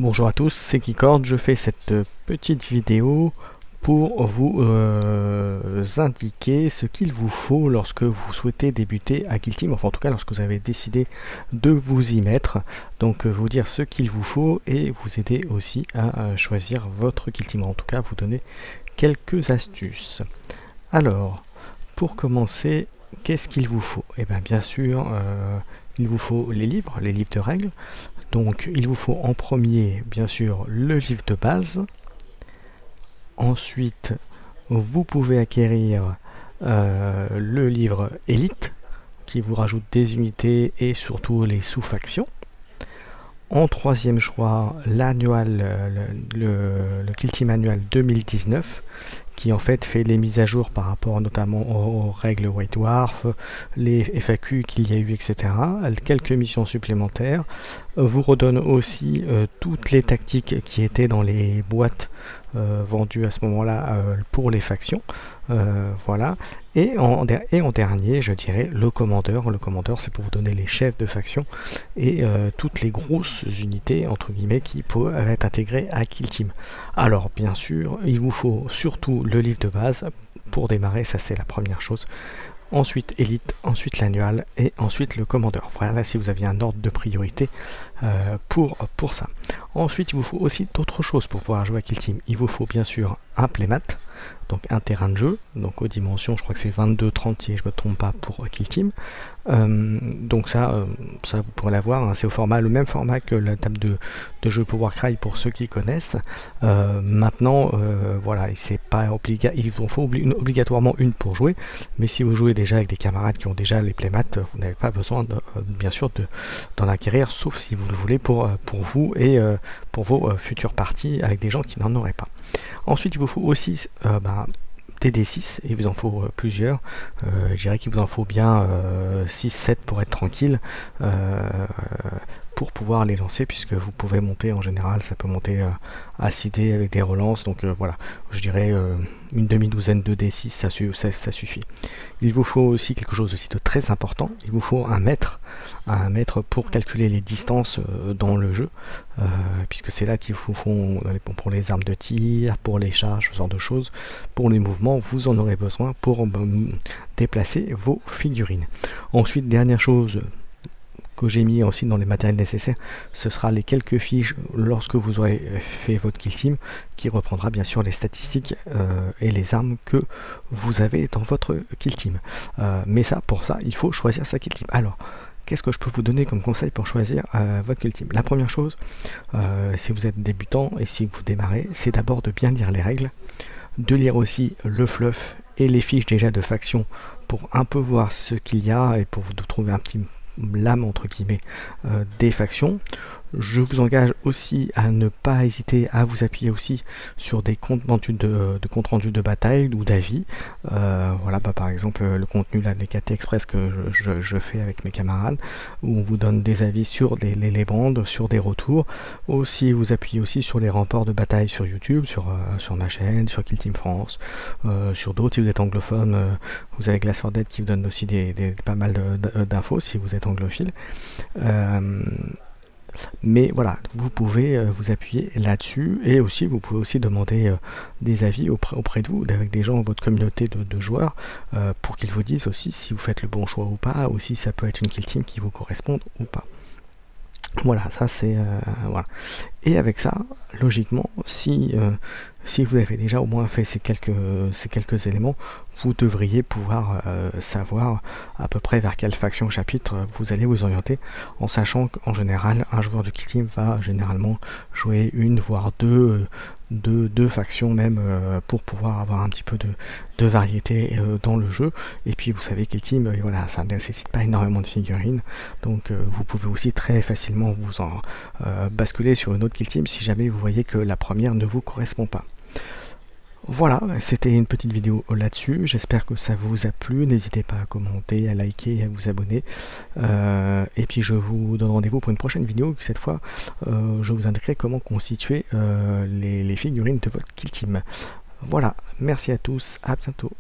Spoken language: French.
Bonjour à tous, c'est Keycord. Je fais cette petite vidéo pour vous indiquer ce qu'il vous faut lorsque vous souhaitez débuter à Kill Team, enfin en tout cas lorsque vous avez décidé de vous y mettre. Donc vous dire ce qu'il vous faut et vous aider aussi à choisir votre Kill Team, en tout cas vous donner quelques astuces. Alors, pour commencer, qu'est-ce qu'il vous faut? Et bien sûr, il vous faut les livres de règles. Donc il vous faut en premier bien sûr le livre de base. Ensuite vous pouvez acquérir le livre Élite qui vous rajoute des unités et surtout les sous-factions. En troisième choix, l'annual, le Kill Team annual 2019 qui en fait fait les mises à jour par rapport notamment aux règles White Dwarf, les FAQ qu'il y a eu, etc. Quelques missions supplémentaires. Vous redonne aussi toutes les tactiques qui étaient dans les boîtes vendues à ce moment-là pour les factions. Voilà. Et en dernier, je dirais le commandeur. Le commandeur, c'est pour vous donner les chefs de faction et toutes les grosses unités, entre guillemets, qui peuvent être intégrées à Kill Team. Alors, bien sûr, il vous faut surtout le livre de base pour démarrer, ça c'est la première chose. Ensuite Élite, ensuite l'annual et ensuite le commandeur. Voilà, si vous aviez un ordre de priorité pour ça. Ensuite, il vous faut aussi d'autres choses pour pouvoir jouer à Kill Team. Il vous faut bien sûr un playmat, donc un terrain de jeu, donc aux dimensions, je crois que c'est 22-30 si je ne me trompe pas pour Kill Team. Donc ça vous pourrez l'avoir, hein, c'est le même format que la table de jeu pour Warcry pour ceux qui connaissent. Maintenant, voilà, c'est pas il vous faut obligatoirement une pour jouer, mais si vous jouez déjà avec des camarades qui ont déjà les playmats, vous n'avez pas besoin bien sûr d'en acquérir, sauf si vous le voulez pour vous et pour vos futures parties avec des gens qui n'en auraient pas. Ensuite, il vous faut aussi des D6, et il vous en faut plusieurs. Je dirais qu'il vous en faut bien 6-7 pour être tranquille, pour pouvoir les lancer, puisque vous pouvez monter en général, ça peut monter à 6D avec des relances, donc voilà, je dirais une demi-douzaine de D6, ça suffit. Il vous faut aussi quelque chose aussi de très important, il vous faut un mètre pour calculer les distances dans le jeu, puisque c'est là qu'il vous faut pour les armes de tir, pour les charges, ce genre de choses, pour les mouvements, vous en aurez besoin pour déplacer vos figurines. Ensuite, dernière chose que j'ai mis aussi dans les matériels nécessaires, ce sera les quelques fiches lorsque vous aurez fait votre Kill Team, qui reprendra bien sûr les statistiques et les armes que vous avez dans votre Kill Team. Mais ça, pour ça, il faut choisir sa Kill Team. Alors, qu'est-ce que je peux vous donner comme conseil pour choisir votre Kill Team? La première chose, si vous êtes débutant et si vous démarrez, c'est d'abord de bien lire les règles, de lire aussi le fluff et les fiches déjà de faction pour un peu voir ce qu'il y a et pour vous trouver un petit l'âme entre guillemets des factions. Je vous engage aussi à ne pas hésiter à vous appuyer aussi sur des comptes rendus de bataille ou d'avis. Voilà, par exemple le contenu là, les KT Express que je fais avec mes camarades, où on vous donne des avis sur les bandes, sur des retours. Aussi, vous appuyez aussi sur les rapports de bataille sur YouTube, sur ma chaîne, sur Kill Team France, sur d'autres. Si vous êtes anglophone, vous avez Glass for Dead qui vous donne aussi pas mal d'infos si vous êtes anglophile. Mais voilà, vous pouvez vous appuyer là-dessus, et aussi vous pouvez aussi demander des avis auprès de vous, avec des gens de votre communauté de joueurs, pour qu'ils vous disent aussi si vous faites le bon choix ou pas, ou si ça peut être une kill team qui vous corresponde ou pas. Voilà, ça c'est voilà. Et avec ça, logiquement, si vous avez déjà au moins fait ces quelques éléments, vous devriez pouvoir savoir à peu près vers quelle faction chapitre vous allez vous orienter, en sachant qu'en général, un joueur de Kill Team va généralement jouer une voire deux factions même, pour pouvoir avoir un petit peu de variété dans le jeu. Et puis vous savez Kill Team, voilà, ça ne nécessite pas énormément de figurines, donc vous pouvez aussi très facilement vous en basculer sur une autre Kill Team si jamais vous voyez que la première ne vous correspond pas. Voilà, c'était une petite vidéo là-dessus, j'espère que ça vous a plu, n'hésitez pas à commenter, à liker et à vous abonner, et puis je vous donne rendez-vous pour une prochaine vidéo, cette fois je vous indiquerai comment constituer les figurines de votre Kill Team. Voilà, merci à tous, à bientôt.